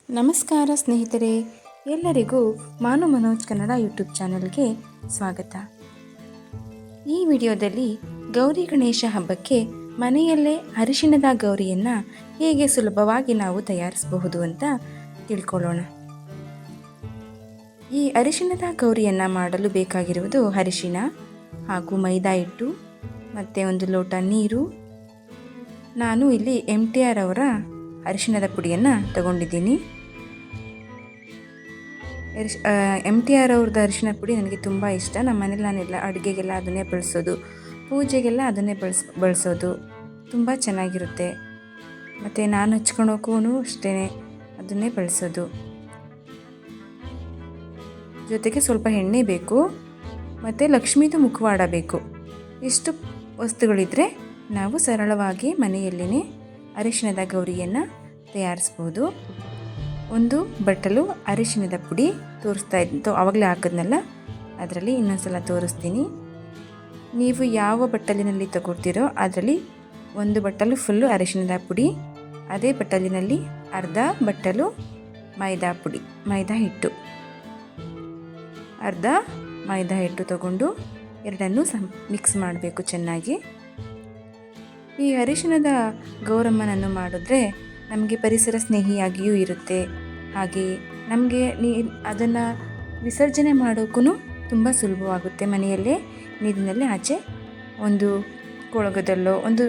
ನಮಸ್ಕಾರ ಸ್ನೇಹಿತರೆ, ಎಲ್ಲರಿಗೂ ಮಾನು ಮನೋಜ್ ಕನ್ನಡ ಯೂಟ್ಯೂಬ್ ಚಾನಲ್ಗೆ ಸ್ವಾಗತ. ಈ ವಿಡಿಯೋದಲ್ಲಿ ಗೌರಿ ಗಣೇಶ ಹಬ್ಬಕ್ಕೆ ಮನೆಯಲ್ಲೇ ಅರಿಶಿಣದ ಗೌರಿಯನ್ನು ಹೇಗೆ ಸುಲಭವಾಗಿ ನಾವು ತಯಾರಿಸಬಹುದು ಅಂತ ತಿಳ್ಕೊಳ್ಳೋಣ. ಈ ಅರಿಶಿಣದ ಗೌರಿಯನ್ನು ಮಾಡಲು ಬೇಕಾಗಿರುವುದು ಅರಿಶಿಣ ಹಾಗೂ ಮೈದಾ ಹಿಟ್ಟು ಮತ್ತು 1 ಲೋಟ ನೀರು. ನಾನು ಇಲ್ಲಿ MTR ಅವರ ಅರಿಶಿಣದ ಪುಡಿಯನ್ನು ತಗೊಂಡಿದ್ದೀನಿ. MTR ಅವ್ರದ್ದು ಅರಿಶಿಣ ಪುಡಿ ನನಗೆ ತುಂಬ ಇಷ್ಟ. ನಮ್ಮ ಮನೇಲಿ ನಾನೆಲ್ಲ ಅಡುಗೆಗೆಲ್ಲ ಅದನ್ನೇ ಬಳಸೋದು, ಪೂಜೆಗೆಲ್ಲ ಅದನ್ನೇ ಬಳಸೋದು. ತುಂಬ ಚೆನ್ನಾಗಿರುತ್ತೆ. ಮತ್ತು ನಾನು ಹಚ್ಕೊಳೋಕ್ಕೂ ಅಷ್ಟೇ ಅದನ್ನೇ ಬಳಸೋದು. ಜೊತೆಗೆ ಸ್ವಲ್ಪ ಎಣ್ಣೆ ಬೇಕು ಮತ್ತು ಲಕ್ಷ್ಮೀದು ಮುಖವಾಡ ಬೇಕು. ಇಷ್ಟು ವಸ್ತುಗಳಿದ್ದರೆ ನಾವು ಸರಳವಾಗಿ ಮನೆಯಲ್ಲೇ ಅರಿಶಿಣದ ಗೌರಿಯನ್ನು ತಯಾರಿಸ್ಬೋದು. 1 ಬಟ್ಟಲು ಅರಿಶಿಣದ ಪುಡಿ ತೋರಿಸ್ತಾ ಇದ್ದು ಆವಾಗಲೇ ಹಾಕಿದ್ನಲ್ಲ, ಅದರಲ್ಲಿ ಇನ್ನೊಂದು ತೋರಿಸ್ತೀನಿ. ನೀವು ಯಾವ ಬಟ್ಟಲಿನಲ್ಲಿ ತಗೊಳ್ತೀರೋ ಅದರಲ್ಲಿ 1 ಬಟ್ಟಲು ಫುಲ್ಲು ಅರಿಶಿಣದ ಪುಡಿ, ಅದೇ ಬಟ್ಟಲಿನಲ್ಲಿ ಅರ್ಧ ಬಟ್ಟಲು ಮೈದಾ ಹಿಟ್ಟು ತಗೊಂಡು ಎರಡನ್ನೂ ಮಿಕ್ಸ್ ಮಾಡಬೇಕು ಚೆನ್ನಾಗಿ. ಈ ಅರಿಶಿಣದ ಗೌರಮ್ಮನನ್ನು ಮಾಡಿದ್ರೆ ನಮಗೆ ಪರಿಸರ ಸ್ನೇಹಿಯಾಗಿಯೂ ಇರುತ್ತೆ. ಹಾಗೆ ನಮಗೆ ಅದನ್ನು ವಿಸರ್ಜನೆ ಮಾಡೋಕ್ಕೂ ತುಂಬ ಸುಲಭವಾಗುತ್ತೆ. ಮನೆಯಲ್ಲೇ ನೀರಿನಲ್ಲಿ ಆಚೆ ಒಂದು ಕೊಳಗದಲ್ಲೋ ಒಂದು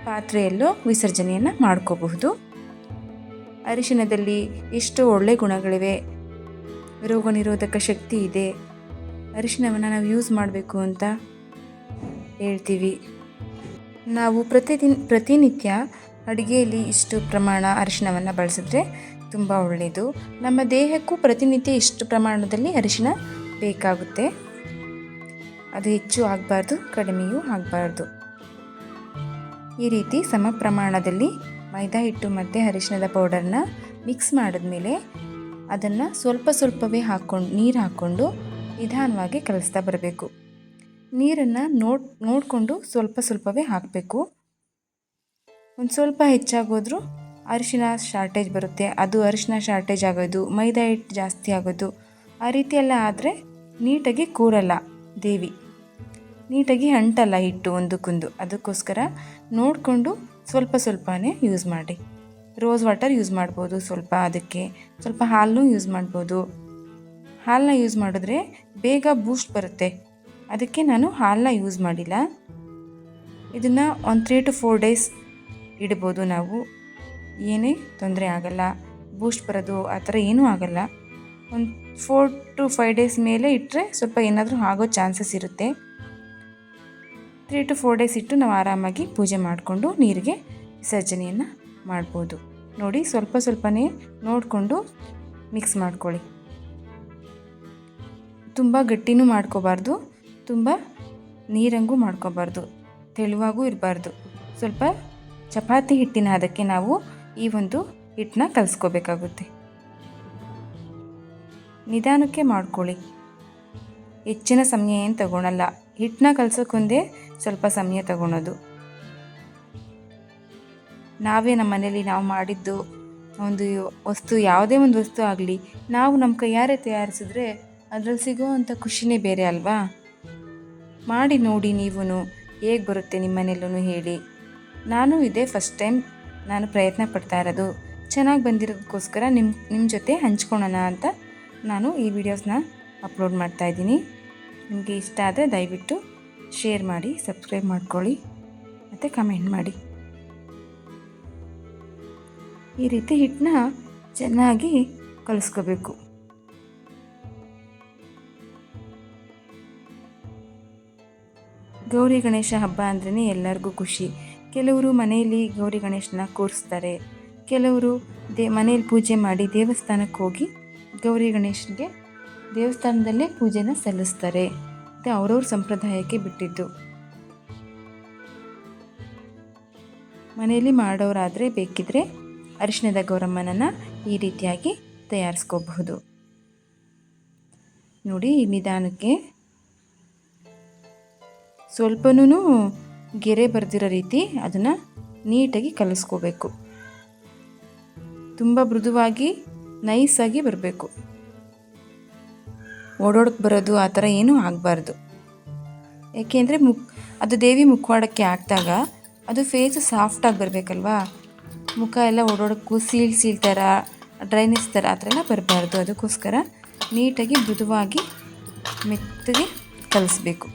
ಪಾತ್ರೆಯಲ್ಲೋ ವಿಸರ್ಜನೆಯನ್ನು ಮಾಡ್ಕೋಬಹುದು. ಅರಿಶಿಣದಲ್ಲಿ ಎಷ್ಟು ಒಳ್ಳೆ ಗುಣಗಳಿವೆ, ರೋಗ ನಿರೋಧಕ ಶಕ್ತಿ ಇದೆ. ಅರಿಶಿಣವನ್ನು ನಾವು ಯೂಸ್ ಮಾಡಬೇಕು ಅಂತ ಹೇಳ್ತೀವಿ. ನಾವು ಪ್ರತಿನಿತ್ಯ ಅಡುಗೆಯಲ್ಲಿ ಇಷ್ಟು ಪ್ರಮಾಣ ಅರಿಶಿಣವನ್ನು ಬಳಸಿದ್ರೆ ತುಂಬ ಒಳ್ಳೆಯದು. ನಮ್ಮ ದೇಹಕ್ಕೂ ಪ್ರತಿನಿತ್ಯ ಇಷ್ಟು ಪ್ರಮಾಣದಲ್ಲಿ ಅರಿಶಿಣ ಬೇಕಾಗುತ್ತೆ. ಅದು ಹೆಚ್ಚು ಆಗಬಾರ್ದು, ಕಡಿಮೆಯೂ ಆಗಬಾರ್ದು. ಈ ರೀತಿ ಸಮ ಪ್ರಮಾಣದಲ್ಲಿ ಮೈದಾ ಹಿಟ್ಟು ಮತ್ತು ಅರಿಶಿಣದ ಪೌಡರ್ನ ಮಿಕ್ಸ್ ಮಾಡಿದ್ಮೇಲೆ ಅದನ್ನು ಸ್ವಲ್ಪವೇ ನೀರು ಹಾಕ್ಕೊಂಡು ನಿಧಾನವಾಗಿ ಕಲಿಸ್ತಾ ಬರಬೇಕು. ನೀರನ್ನು ನೋಡಿಕೊಂಡು ಸ್ವಲ್ಪವೇ ಹಾಕಬೇಕು. ಒಂದು ಸ್ವಲ್ಪ ಹೆಚ್ಚಾಗೋದ್ರೂ ಅರಿಶಿಣ ಶಾರ್ಟೇಜ್ ಬರುತ್ತೆ. ಅದು ಅರಿಶಿಣ ಶಾರ್ಟೇಜ್ ಆಗೋದು, ಮೈದಾ ಹಿಟ್ಟು ಜಾಸ್ತಿ ಆಗೋದು, ಆ ರೀತಿ ಎಲ್ಲ ಆದರೆ ನೀಟಾಗಿ ಕೂರಲ್ಲ ದೇವಿ, ನೀಟಾಗಿ ಅಂಟಲ್ಲ ಹಿಟ್ಟು ಒಂದಕ್ಕೊಂದು. ಅದಕ್ಕೋಸ್ಕರ ನೋಡಿಕೊಂಡು ಸ್ವಲ್ಪನೇ ಯೂಸ್ ಮಾಡಿ. ರೋಸ್ ವಾಟರ್ ಯೂಸ್ ಮಾಡ್ಬೋದು, ಅದಕ್ಕೆ ಸ್ವಲ್ಪ ಹಾಲನ್ನು ಯೂಸ್ ಮಾಡ್ಬೋದು. ಹಾಲನ್ನ ಯೂಸ್ ಮಾಡಿದ್ರೆ ಬೇಗ ಬೂಸ್ಟ್ ಬರುತ್ತೆ, ಅದಕ್ಕೆ ನಾನು ಹಾಲನ್ನ ಯೂಸ್ ಮಾಡಿಲ್ಲ. ಇದನ್ನು ಒಂದು 3 to 4 days ಇಡ್ಬೋದು ನಾವು, ಏನೇ ತೊಂದರೆ ಆಗಲ್ಲ. ಬೂಸ್ಟ್ ಬರೋದು ಆ ಥರ ಏನೂ ಆಗಲ್ಲ. ಒಂದು 4 to 5 days ಮೇಲೆ ಇಟ್ಟರೆ ಸ್ವಲ್ಪ ಏನಾದರೂ ಆಗೋ ಚಾನ್ಸಸ್ ಇರುತ್ತೆ. 3 to 4 days ಇಟ್ಟು ನಾವು ಆರಾಮಾಗಿ ಪೂಜೆ ಮಾಡಿಕೊಂಡು ನೀರಿಗೆ ವಿಸರ್ಜನೆಯನ್ನು ಮಾಡ್ಬೋದು. ನೋಡಿ, ಸ್ವಲ್ಪನೇ ನೋಡಿಕೊಂಡು ಮಿಕ್ಸ್ ಮಾಡ್ಕೊಳ್ಳಿ. ತುಂಬ ಗಟ್ಟಿನೂ ಮಾಡ್ಕೋಬಾರ್ದು, ತುಂಬ ನೀರಂಗೂ ಮಾಡ್ಕೋಬಾರ್ದು, ತೆಳುವಾಗೂ ಇರಬಾರ್ದು. ಸ್ವಲ್ಪ ಚಪಾತಿ ಹಿಟ್ಟಿನ ಅದಕ್ಕೆ ನಾವು ಈ ಒಂದು ಹಿಟ್ಟನ್ನ ಕಲಿಸ್ಕೋಬೇಕಾಗುತ್ತೆ. ನಿಧಾನಕ್ಕೆ ಮಾಡ್ಕೊಳ್ಳಿ, ಹೆಚ್ಚಿನ ಸಮಯ ಏನು ತಗೊಳಲ್ಲ. ಹಿಟ್ಟನ್ನ ಕಲಸೋಕೊಂದೇ ಸ್ವಲ್ಪ ಸಮಯ ತಗೊಳೋದು. ನಾವೇ ನಮ್ಮ ಮನೇಲಿ ನಾವು ಮಾಡಿದ್ದು ಒಂದು ವಸ್ತು, ಯಾವುದೇ ಒಂದು ವಸ್ತು ಆಗಲಿ, ನಾವು ನಮ್ಮ ಕೈಯಾರೆ ತಯಾರಿಸಿದ್ರೆ ಅದರಲ್ಲಿ ಸಿಗೋ ಅಂಥ ಖುಷಿನೇ ಬೇರೆ ಅಲ್ವಾ. ಮಾಡಿ ನೋಡಿ, ನೀವೂ ಹೇಗೆ ಬರುತ್ತೆ ನಿಮ್ಮ ಮನೆಯಲ್ಲೂ ಹೇಳಿ. ನಾನು ಇದೇ ಫಸ್ಟ್ ಟೈಮ್ ನಾನು ಪ್ರಯತ್ನ ಪಡ್ತಾ ಇರೋದು. ಚೆನ್ನಾಗಿ ಬಂದಿರೋದಕ್ಕೋಸ್ಕರ ನಿಮ್ಮ ಜೊತೆ ಹಂಚ್ಕೊಳ್ಳೋಣ ಅಂತ ನಾನು ಈ ವಿಡಿಯೋಸ್ನ ಅಪ್ಲೋಡ್ ಮಾಡ್ತಾಯಿದ್ದೀನಿ. ನಿಮಗೆ ಇಷ್ಟ ಆದರೆ ದಯವಿಟ್ಟು ಶೇರ್ ಮಾಡಿ, ಸಬ್ಸ್ಕ್ರೈಬ್ ಮಾಡ್ಕೊಳ್ಳಿ ಮತ್ತು ಕಮೆಂಟ್ ಮಾಡಿ. ಈ ರೀತಿ ಹಿಟ್ಟನ್ನ ಚೆನ್ನಾಗಿ ಕಲಿಸ್ಕೋಬೇಕು. ಗೌರಿ ಗಣೇಶ ಹಬ್ಬ ಅಂದ್ರೇ ಎಲ್ಲರಿಗೂ ಖುಷಿ. ಕೆಲವರು ಮನೆಯಲ್ಲಿ ಗೌರಿ ಗಣೇಶನ ಕೂರಿಸ್ತಾರೆ, ಕೆಲವರು ಮನೆಯಲ್ಲಿ ಪೂಜೆ ಮಾಡಿ ದೇವಸ್ಥಾನಕ್ಕೆ ಹೋಗಿ ಗೌರಿ ಗಣೇಶನಿಗೆ ದೇವಸ್ಥಾನದಲ್ಲೇ ಪೂಜೆನ ಸಲ್ಲಿಸ್ತಾರೆ. ಮತ್ತು ಅವ್ರವ್ರ ಸಂಪ್ರದಾಯಕ್ಕೆ ಬಿಟ್ಟಿದ್ದು. ಮನೆಯಲ್ಲಿ ಮಾಡೋರಾದರೆ ಬೇಕಿದ್ರೆ ಅರಿಶಿಣದ ಗೌರಮ್ಮನನ್ನು ಈ ರೀತಿಯಾಗಿ ತಯಾರಿಸ್ಕೋಬಹುದು. ನೋಡಿ, ಈ ನಿಧಾನಕ್ಕೆ ಸ್ವಲ್ಪನೂ ಗೆರೆ ಬರ್ದಿರೋ ರೀತಿ ಅದನ್ನು ನೀಟಾಗಿ ಕಲಿಸ್ಕೋಬೇಕು. ತುಂಬ ಮೃದುವಾಗಿ ನೈಸಾಗಿ ಬರಬೇಕು, ಓಡೋಡಕ್ಕೆ ಬರೋದು ಆ ಥರ ಏನೂ ಆಗಬಾರ್ದು. ಏಕೆಂದರೆ ಅದು ದೇವಿ ಮುಖವಾಡಕ್ಕೆ ಹಾಕಿದಾಗ ಅದು ಫೇಸು ಸಾಫ್ಟಾಗಿ ಬರಬೇಕಲ್ವಾ. ಮುಖ ಎಲ್ಲ ಓಡೋಡಕ್ಕೂ ಸೀಲ್ ಥರ, ಡ್ರೈನೆಸ್ ಥರ ಆ ಥರ ಎಲ್ಲ ಬರಬಾರ್ದು. ಅದಕ್ಕೋಸ್ಕರ ನೀಟಾಗಿ ಮೃದುವಾಗಿ ಮೆತ್ತಗೆ ಕಲಿಸ್ಬೇಕು.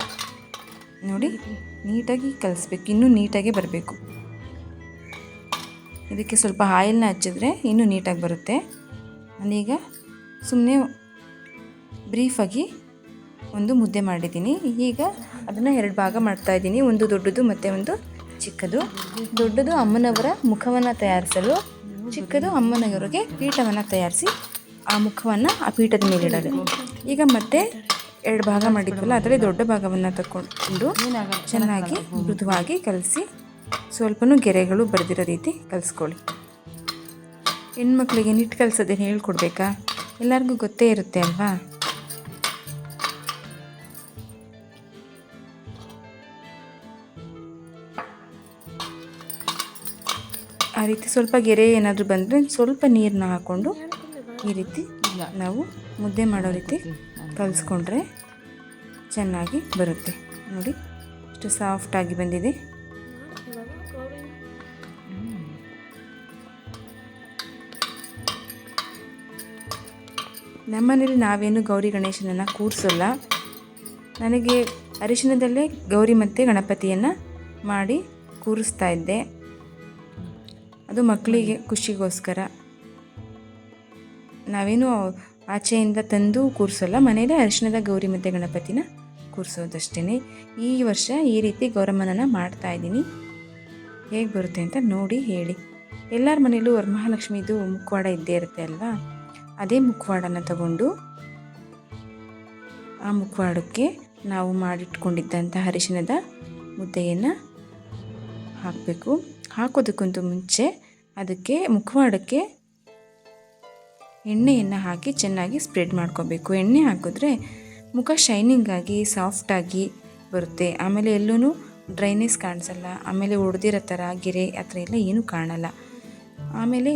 ನೋಡಿ, ನೀಟಾಗಿ ಕಲಿಸ್ಬೇಕು, ಇನ್ನೂ ನೀಟಾಗಿ ಬರಬೇಕು. ಇದಕ್ಕೆ ಸ್ವಲ್ಪ ಆಯಿಲ್ನ ಹಚ್ಚಿದ್ರೆ ಇನ್ನೂ ನೀಟಾಗಿ ಬರುತ್ತೆ. ನಾನೀಗ ಸುಮ್ಮನೆ ಬ್ರೀಫಾಗಿ ಒಂದು ಮುದ್ದೆ ಮಾಡಿದ್ದೀನಿ. ಈಗ ಅದನ್ನು 2 ಭಾಗ ಮಾಡ್ತಾಯಿದ್ದೀನಿ, ಒಂದು ದೊಡ್ಡದು ಮತ್ತು ಒಂದು ಚಿಕ್ಕದು. ದೊಡ್ಡದು ಅಮ್ಮನವರ ಮುಖವನ್ನು ತಯಾರಿಸಲು, ಚಿಕ್ಕದು ಅಮ್ಮನವರಿಗೆ ಪೀಠವನ್ನು ತಯಾರಿಸಿ ಆ ಮುಖವನ್ನು ಆ ಪೀಠದ ಮೇಲೆ ಇಡಲು. ಈಗ ಮತ್ತೆ 2 ಭಾಗ ಮಾಡಿದ್ವಲ್ಲ, ಅದರಲ್ಲಿ ದೊಡ್ಡ ಭಾಗವನ್ನು ತಗೊಂಡು ಚೆನ್ನಾಗಿ ಮೃದುವಾಗಿ ಕಲಸಿ ಸ್ವಲ್ಪನೂ ಗೆರೆಗಳು ಬರೆದಿರೋ ರೀತಿ ಕಲಿಸ್ಕೊಳ್ಳಿ. ಹೆಣ್ಮಕ್ಳಿಗೆ ನಿಟ್ಟು ಕಲಿಸೋದೇನು ಹೇಳ್ಕೊಡ್ಬೇಕಾ? ಎಲ್ಲರಿಗೂ ಗೊತ್ತೇ ಇರುತ್ತೆ ಅಲ್ವಾ. ಆ ರೀತಿ ಸ್ವಲ್ಪ ಗೆರೆ ಏನಾದರೂ ಬಂದರೆ ಸ್ವಲ್ಪ ನೀರನ್ನ ಹಾಕ್ಕೊಂಡು ಈ ರೀತಿ ನಾವು ಮುದ್ದೆ ಮಾಡೋ ರೀತಿ ಕಲಿಸ್ಕೊಂಡ್ರೆ ಚೆನ್ನಾಗಿ ಬರುತ್ತೆ. ನೋಡಿ, ಎಷ್ಟು ಸಾಫ್ಟಾಗಿ ಬಂದಿದೆ. ನಮ್ಮನೇಲಿ ನಾವೇನು ಗೌರಿ ಗಣೇಶನನ್ನು ಕೂರಿಸೋಲ್ಲ. ನನಗೆ ಅರಿಶಿನದಲ್ಲೇ ಗೌರಿ ಮತ್ತು ಗಣಪತಿಯನ್ನು ಮಾಡಿ ಕೂರಿಸ್ತಾ ಇದ್ದೆ. ಅದು ಮಕ್ಕಳಿಗೆ ಖುಷಿಗೋಸ್ಕರ. ನಾವೇನು ಆಚೆಯಿಂದ ತಂದು ಕೂರಿಸೋಲ್ಲ, ಮನೇಲೇ ಅರಿಶಿನದ ಗೌರಿ ಮತ್ತು ಗಣಪತಿನ ಕೂರಿಸೋದಷ್ಟೇ. ಈ ವರ್ಷ ಈ ರೀತಿ ಗೌರಮ್ಮನನ್ನು ಮಾಡ್ತಾಯಿದ್ದೀನಿ. ಹೇಗೆ ಬರುತ್ತೆ ಅಂತ ನೋಡಿ ಹೇಳಿ. ಎಲ್ಲರ ಮನೇಲೂ ವರಮಹಾಲಕ್ಷ್ಮಿದು ಮುಖವಾಡ ಇದ್ದೇ ಇರುತ್ತೆ ಅಲ್ವಾ. ಅದೇ ಮುಖವಾಡನ ತಗೊಂಡು ಆ ಮುಖವಾಡಕ್ಕೆ ನಾವು ಮಾಡಿಟ್ಕೊಂಡಿದ್ದಂಥ ಅರಿಶಿನದ ಮುದ್ದೆಯನ್ನು ಹಾಕಬೇಕು. ಹಾಕೋದಕ್ಕಂತೂ ಮುಂಚೆ ಅದಕ್ಕೆ ಮುಖವಾಡಕ್ಕೆ ಎಣ್ಣೆಯನ್ನು ಹಾಕಿ ಚೆನ್ನಾಗಿ ಸ್ಪ್ರೆಡ್ ಮಾಡ್ಕೋಬೇಕು. ಎಣ್ಣೆ ಹಾಕಿದ್ರೆ ಮುಖ ಶೈನಿಂಗಾಗಿ ಸಾಫ್ಟಾಗಿ ಬರುತ್ತೆ. ಆಮೇಲೆ ಎಲ್ಲೂ ಡ್ರೈನೆಸ್ ಕಾಣಿಸಲ್ಲ. ಆಮೇಲೆ ಒಡೆದಿರೋ ಥರ ಗೆರೆ ಆ ಥರ ಎಲ್ಲ ಏನೂ ಕಾಣಲ್ಲ. ಆಮೇಲೆ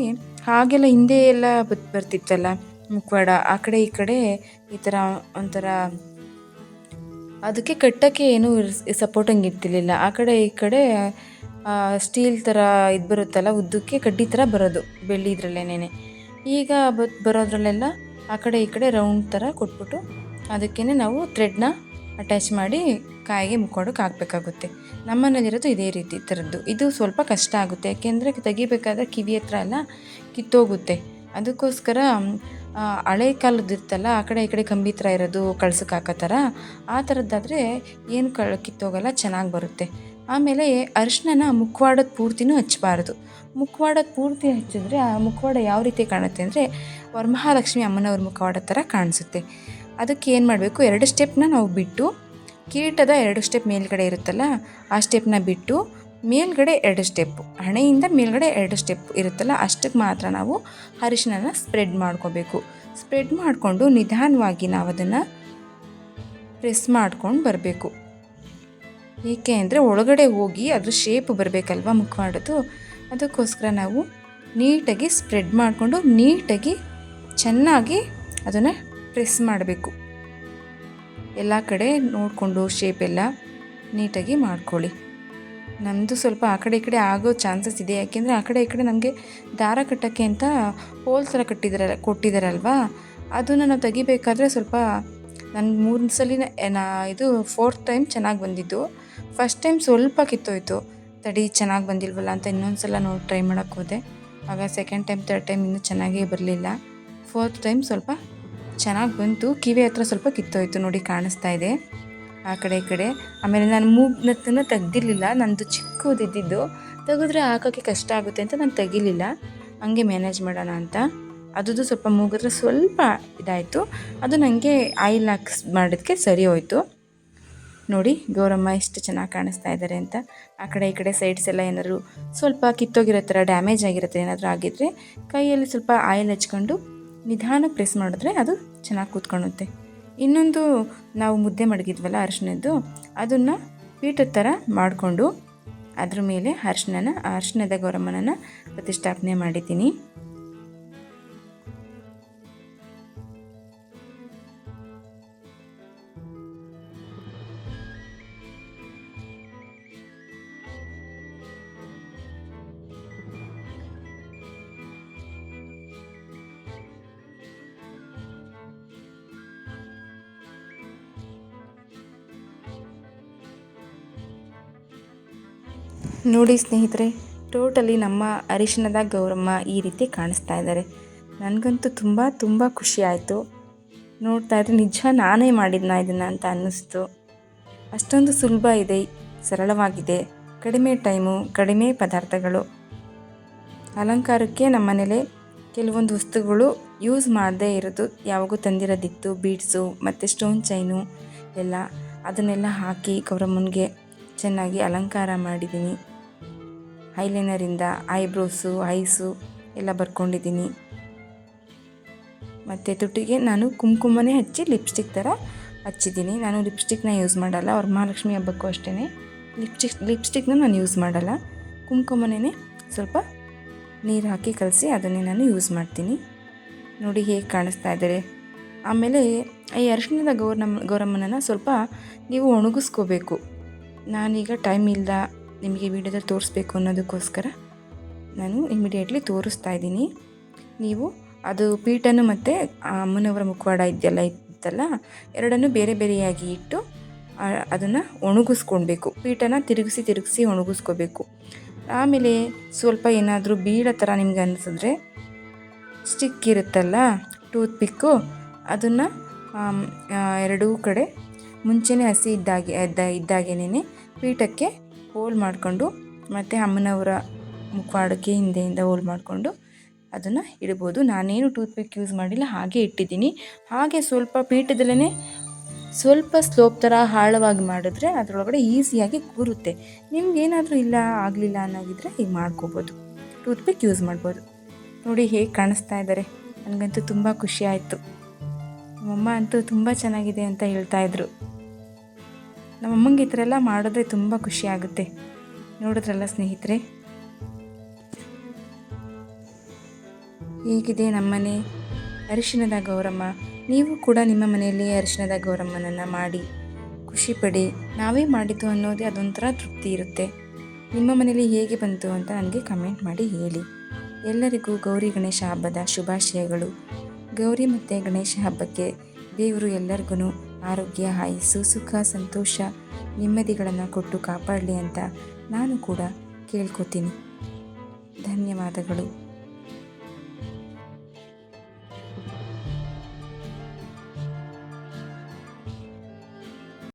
ಹಾಗೆಲ್ಲ ಹಿಂದೆ ಎಲ್ಲ ಬರ್ತಿತ್ತಲ್ಲ ಮುಖವಾಡ, ಆ ಕಡೆ ಈ ಕಡೆ ಈ ಥರ ಒಂಥರ ಅದಕ್ಕೆ ಕಟ್ಟೋಕ್ಕೆ ಏನೂ ಸಪೋರ್ಟಂಗೆ ಇರ್ತಿರ್ಲಿಲ್ಲ. ಆ ಕಡೆ ಈ ಕಡೆ ಸ್ಟೀಲ್ ಥರ ಇದು ಬರುತ್ತಲ್ಲ, ಉದ್ದಕ್ಕೆ ಕಡ್ಡಿ ಥರ ಬರೋದು ಬೆಳ್ಳಿ ಇದರಲ್ಲೇನೆ. ಈಗ ಬರೋದ್ರಲ್ಲೆಲ್ಲ ಆ ಕಡೆ ಈ ಕಡೆ ರೌಂಡ್ ಥರ ಕೊಟ್ಬಿಟ್ಟು ಅದಕ್ಕೇ ನಾವು ಥ್ರೆಡ್ನ ಅಟ್ಯಾಚ್ ಮಾಡಿ ಕಾಯಿಗೆ ಮುಖವಾಡಕ್ಕೆ ಹಾಕಬೇಕಾಗುತ್ತೆ. ನಮ್ಮನೇಲಿರೋದು ಇದೇ ರೀತಿ ಥರದ್ದು. ಇದು ಸ್ವಲ್ಪ ಕಷ್ಟ ಆಗುತ್ತೆ, ಯಾಕೆಂದರೆ ತೆಗಿಬೇಕಾದ್ರೆ ಕಿವಿ ಹತ್ರ ಎಲ್ಲ ಕಿತ್ತೋಗುತ್ತೆ. ಅದಕ್ಕೋಸ್ಕರ ಹಳೆ ಕಾಲದ್ದು ಇರ್ತಲ್ಲ, ಆ ಕಡೆ ಈ ಕಡೆ ಕಂಬಿ ಥರ ಇರೋದು ಕಳ್ಸಕ್ಕೆ ಹಾಕೋ ಥರ, ಆ ಥರದ್ದಾದರೆ ಏನು ಕಿತ್ತೋಗಲ್ಲ, ಚೆನ್ನಾಗಿ ಬರುತ್ತೆ. ಆಮೇಲೆ ಅರಿಶಿನ ಮುಖವಾಡದ ಪೂರ್ತಿನೂ ಹಚ್ಚಬಾರ್ದು. ಮುಖವಾಡದ ಪೂರ್ತಿ ಹಚ್ಚಿದ್ರೆ ಆ ಮುಖವಾಡ ಯಾವ ರೀತಿ ಕಾಣುತ್ತೆ ಅಂದರೆ ವರಮಹಾಲಕ್ಷ್ಮಿ ಅಮ್ಮನವ್ರ ಮುಖವಾಡ ಥರ ಕಾಣಿಸುತ್ತೆ. ಅದಕ್ಕೆ ಏನು ಮಾಡಬೇಕು, 2 ಸ್ಟೆಪ್ನ ನಾವು ಬಿಟ್ಟು, ಕಿರೀಟದ 2 ಸ್ಟೆಪ್ ಮೇಲ್ಗಡೆ ಇರುತ್ತಲ್ಲ ಆ ಸ್ಟೆಪ್ನ ಬಿಟ್ಟು ಮೇಲ್ಗಡೆ 2 ಸ್ಟೆಪ್ಪು, ಹಣೆಯಿಂದ ಮೇಲ್ಗಡೆ 2 ಸ್ಟೆಪ್ ಇರುತ್ತಲ್ಲ ಅಷ್ಟಕ್ಕೆ ಮಾತ್ರ ನಾವು ಅರಿಶಿನ ಸ್ಪ್ರೆಡ್ ಮಾಡ್ಕೋಬೇಕು. ಸ್ಪ್ರೆಡ್ ಮಾಡಿಕೊಂಡು ನಿಧಾನವಾಗಿ ನಾವು ಅದನ್ನು ಪ್ರೆಸ್ ಮಾಡ್ಕೊಂಡು ಬರಬೇಕು. ಏಕೆ ಅಂದರೆ ಒಳಗಡೆ ಹೋಗಿ ಅದ್ರ ಶೇಪ್ ಬರಬೇಕಲ್ವ ಮುಖವಾಡೋದು. ಅದಕ್ಕೋಸ್ಕರ ನಾವು ನೀಟಾಗಿ ಸ್ಪ್ರೆಡ್ ಮಾಡಿಕೊಂಡು ನೀಟಾಗಿ ಚೆನ್ನಾಗಿ ಅದನ್ನು ಪ್ರೆಸ್ ಮಾಡಬೇಕು. ಎಲ್ಲ ಕಡೆ ನೋಡಿಕೊಂಡು ಶೇಪ್ ಎಲ್ಲ ನೀಟಾಗಿ ಮಾಡ್ಕೊಳ್ಳಿ. ನಮ್ಮದು ಸ್ವಲ್ಪ ಆ ಕಡೆ ಈ ಕಡೆ ಆಗೋ ಚಾನ್ಸಸ್ ಇದೆ, ಯಾಕೆಂದರೆ ಆ ಕಡೆ ಈ ಕಡೆ ನಮಗೆ ದಾರ ಕಟ್ಟೋಕ್ಕೆ ಅಂತ ಹೋಲ್ ಥರ ಕೊಟ್ಟಿದ್ದಾರಲ್ವ, ಅದನ್ನು ನಾವು ತೆಗಿಬೇಕಾದ್ರೆ ಸ್ವಲ್ಪ ನನ್ನ 3 ಸಲಿನ ಇದು 4th ಟೈಮ್ ಚೆನ್ನಾಗಿ ಬಂದಿದ್ದು. ಫಸ್ಟ್ ಟೈಮ್ ಸ್ವಲ್ಪ ಕಿತ್ತೋಯ್ತು, ತಡಿ ಚೆನ್ನಾಗಿ ಬಂದಿಲ್ವಲ್ಲ ಅಂತ ಇನ್ನೊಂದು ಸಲ ನೋಡಿ ಟ್ರೈ ಮಾಡೋಕ್ಕೆ ಹೋದೆ. ಆಗ 2nd ಟೈಮ್ 3rd ಟೈಮ್ ಇನ್ನೂ ಚೆನ್ನಾಗೇ ಬರಲಿಲ್ಲ. 4th ಟೈಮ್ ಸ್ವಲ್ಪ ಚೆನ್ನಾಗಿ ಬಂತು. ಕಿವಿ ಹತ್ರ ಸ್ವಲ್ಪ ಕಿತ್ತೋಯ್ತು, ನೋಡಿ ಕಾಣಿಸ್ತಾ ಇದೆ ಆ ಕಡೆ ಈ ಕಡೆ. ಆಮೇಲೆ ನಾನು ಮೂಗ್ನತ್ತನ್ನು ತೆಗ್ದಿರಲಿಲ್ಲ, ನಂದು ಚಿಕ್ಕದಿದ್ದು, ತೆಗೆದ್ರೆ ಹಾಕೋಕ್ಕೆ ಕಷ್ಟ ಆಗುತ್ತೆ ಅಂತ ನಾನು ತೆಗಿಲಿಲ್ಲ, ಹಂಗೆ ಮ್ಯಾನೇಜ್ ಮಾಡೋಣ ಅಂತ. ಅದು ಸ್ವಲ್ಪ ಮೂಗಿದ್ರೆ ಸ್ವಲ್ಪ ಇದಾಯಿತು, ಅದು ನನಗೆ ಆಯಿಲ್ ಮಾಡೋದಕ್ಕೆ ಸರಿ ಹೋಯಿತು. ನೋಡಿ ಗೌರಮ್ಮ ಎಷ್ಟು ಚೆನ್ನಾಗಿ ಕಾಣಿಸ್ತಾ ಇದ್ದಾರೆ ಅಂತ. ಆ ಕಡೆ ಈ ಕಡೆ ಸೈಡ್ಸ್ ಎಲ್ಲ ಏನಾದರೂ ಸ್ವಲ್ಪ ಕಿತ್ತೋಗಿರೋ ಥರ ಡ್ಯಾಮೇಜ್ ಆಗಿರುತ್ತೆ, ಏನಾದರೂ ಆಗಿದ್ದರೆ ಕೈಯಲ್ಲಿ ಸ್ವಲ್ಪ ಆಯಿಲ್ ಹಚ್ಕೊಂಡು ನಿಧಾನ ಪ್ರೆಸ್ ಮಾಡಿದ್ರೆ ಅದು ಚೆನ್ನಾಗಿ ಕೂತ್ಕೊಳ್ಳುತ್ತೆ. ಇನ್ನೊಂದು ನಾವು ಮುದ್ದೆ ಮಡಗಿದ್ವಲ್ಲ ಅರಿಶಿನದ್ದು, ಅದನ್ನು ಪೀಠದ ಥರ ಮಾಡಿಕೊಂಡು ಅದ್ರ ಮೇಲೆ ಅರಿಶಿನದ ಗೌರಮ್ಮನನ್ನು ಪ್ರತಿಷ್ಠಾಪನೆ ಮಾಡಿದ್ದೀನಿ. ನೋಡಿ ಸ್ನೇಹಿತರೆ, ಟೋಟಲಿ ನಮ್ಮ ಅರಿಶಿಣದ ಗೌರಮ್ಮ ಈ ರೀತಿ ಕಾಣಿಸ್ತಾ ಇದ್ದಾರೆ. ನನಗಂತೂ ತುಂಬ ಖುಷಿ ಆಯಿತು. ನೋಡ್ತಾ ಇದ್ರೆ ನಿಜ ನಾನೇ ಮಾಡಿದ್ನ ಇದನ್ನು ಅಂತ ಅನ್ನಿಸ್ತು. ಅಷ್ಟೊಂದು ಸುಲಭ ಇದೆ, ಸರಳವಾಗಿದೆ, ಕಡಿಮೆ ಟೈಮು, ಕಡಿಮೆ ಪದಾರ್ಥಗಳು. ಅಲಂಕಾರಕ್ಕೆ ನಮ್ಮ ಮನೇಲೆ ಕೆಲವೊಂದು ವಸ್ತುಗಳು ಯೂಸ್ ಮಾಡದೇ ಇರೋದು ಯಾವಾಗೂ ತಂದಿರೋದಿತ್ತು. ಬೀಡ್ಸು ಮತ್ತು ಸ್ಟೋನ್ ಚೈನು ಎಲ್ಲ, ಅದನ್ನೆಲ್ಲ ಹಾಕಿ ಗೌರಮ್ಮನಿಗೆ ಚೆನ್ನಾಗಿ ಅಲಂಕಾರ ಮಾಡಿದ್ದೀನಿ. ಐಲೈನರಿಂದ ಐಬ್ರೋಸು, ಐಸು ಎಲ್ಲ ಬರ್ಕೊಂಡಿದ್ದೀನಿ. ಮತ್ತು ತುಟಿಗೆ ನಾನು ಕುಂಕುಮನೇ ಹಚ್ಚಿ ಲಿಪ್ಸ್ಟಿಕ್ ಥರ ಹಚ್ಚಿದ್ದೀನಿ. ನಾನು ಲಿಪ್ಸ್ಟಿಕ್ನ ಯೂಸ್ ಮಾಡಲ್ಲ. ಅವ್ರ ಮಹಾಲಕ್ಷ್ಮಿ ಹಬ್ಬಕ್ಕೂ ಅಷ್ಟೇ ಲಿಪ್ಸ್ಟಿಕ್ನ ನಾನು ಯೂಸ್ ಮಾಡಲ್ಲ. ಕುಂಕುಮನೇ ಸ್ವಲ್ಪ ನೀರು ಹಾಕಿ ಕಲಸಿ ಅದನ್ನೇ ನಾನು ಯೂಸ್ ಮಾಡ್ತೀನಿ. ನೋಡಿ ಹೇಗೆ ಕಾಣಿಸ್ತಾ ಇದ್ದಾರೆ. ಆಮೇಲೆ ಈ ಅರಿಶಿಣದ ಗೌರಮ್ಮನನ್ನು ಸ್ವಲ್ಪ ನೀವು ಒಣಗಿಸ್ಕೋಬೇಕು. ನಾನೀಗ ಟೈಮ್ ಇಲ್ಲ ನಿಮಗೆ ವಿಡಿಯೋದಲ್ಲಿ ತೋರಿಸ್ಬೇಕು ಅನ್ನೋದಕ್ಕೋಸ್ಕರ ನಾನು ಇಮಿಡಿಯೇಟ್ಲಿ ತೋರಿಸ್ತಾ ಇದ್ದೀನಿ. ನೀವು ಅದು ಪೀಠನು ಮತ್ತು ಅಮ್ಮನವರ ಮುಖವಾಡ ಇತ್ತಲ್ಲ, ಎರಡನ್ನೂ ಬೇರೆ ಬೇರೆಯಾಗಿ ಇಟ್ಟು ಅದನ್ನು ಒಣಗಿಸ್ಕೊಳ್ಬೇಕು. ಪೀಠನ ತಿರುಗಿಸಿ ಒಣಗಿಸ್ಕೋಬೇಕು. ಆಮೇಲೆ ಸ್ವಲ್ಪ ಏನಾದರೂ ಬೀಳೋ ಥರ ನಿಮ್ಗೆ ಅನಿಸಿದ್ರೆ ಸ್ಟಿಕ್ ಇರುತ್ತಲ್ಲ, ಟೂತ್ ಪಿಕ್ಕು, ಅದನ್ನು ಎರಡೂ ಕಡೆ ಮುಂಚೆನೇ ಹಸಿ ಇದ್ದಾಗೇನೆ ಪೀಠಕ್ಕೆ ಹೋಲ್ ಮಾಡಿಕೊಂಡು ಮತ್ತು ಅಮ್ಮನವರ ಮುಖವಾಡಕ್ಕೆ ಹಿಂದೆಯಿಂದ ಹೋಲ್ ಮಾಡಿಕೊಂಡು ಅದನ್ನು ಇಡ್ಬೋದು. ನಾನೇನು ಟೂತ್ ಪಿಕ್ ಯೂಸ್ ಮಾಡಿಲ್ಲ, ಹಾಗೆ ಇಟ್ಟಿದ್ದೀನಿ. ಹಾಗೆ ಸ್ವಲ್ಪ ಪೀಠದಲ್ಲೇ ಸ್ವಲ್ಪ ಸ್ಲೋಪ್ ಥರ ಆಳವಾಗಿ ಮಾಡಿದ್ರೆ ಅದರೊಳಗಡೆ ಈಸಿಯಾಗಿ ಕೂರುತ್ತೆ. ನಿಮ್ಗೇನಾದರೂ ಇಲ್ಲ ಆಗಲಿಲ್ಲ ಅನ್ನೋಗಿದ್ರೆ ಈಗ ಮಾಡ್ಕೋಬೋದು, ಟೂತ್ ಪಿಕ್ ಯೂಸ್ ಮಾಡ್ಬೋದು. ನೋಡಿ ಹೇಗೆ ಕಾಣಿಸ್ತಾ ಇದ್ದಾರೆ. ನನಗಂತೂ ತುಂಬ ಖುಷಿ ಆಯಿತು. ನಮ್ಮಮ್ಮ ಅಂತೂ ತುಂಬ ಚೆನ್ನಾಗಿದೆ ಅಂತ ಹೇಳ್ತಾಯಿದ್ರು. ನಮ್ಮಮ್ಮಂಗೆ ಈ ಥರ ಎಲ್ಲ ಮಾಡಿದ್ರೆ ತುಂಬ ಖುಷಿ ಆಗುತ್ತೆ. ನೋಡಿದ್ರಲ್ಲ ಸ್ನೇಹಿತರೆ, ಹೇಗಿದೆ ನಮ್ಮನೆ ಅರಿಶಿಣದ ಗೌರಮ್ಮ. ನೀವು ಕೂಡ ನಿಮ್ಮ ಮನೆಯಲ್ಲಿ ಅರಿಶಿಣದ ಗೌರಮ್ಮನನ್ನು ಮಾಡಿ ಖುಷಿಪಡಿ. ನಾವೇ ಮಾಡಿದ್ದು ಅನ್ನೋದೇ ಅದೊಂಥರ ತೃಪ್ತಿ ಇರುತ್ತೆ. ನಿಮ್ಮ ಮನೇಲಿ ಹೇಗೆ ಬಂತು ಅಂತ ನನಗೆ ಕಮೆಂಟ್ ಮಾಡಿ ಹೇಳಿ. ಎಲ್ಲರಿಗೂ ಗೌರಿ ಗಣೇಶ ಹಬ್ಬದ ಶುಭಾಶಯಗಳು. ಗೌರಿ ಮತ್ತು ಗಣೇಶ ಹಬ್ಬಕ್ಕೆ ದೇವರು ಎಲ್ಲರಿಗೂ ಆರೋಗ್ಯ, ಆಯಸ್ಸು, ಸುಖ, ಸಂತೋಷ, ನೆಮ್ಮದಿಗಳನ್ನು ಕೊಟ್ಟು ಕಾಪಾಡಲಿ ಅಂತ ನಾನು ಕೂಡ ಕೇಳ್ಕೊತೀನಿ. ಧನ್ಯವಾದಗಳು.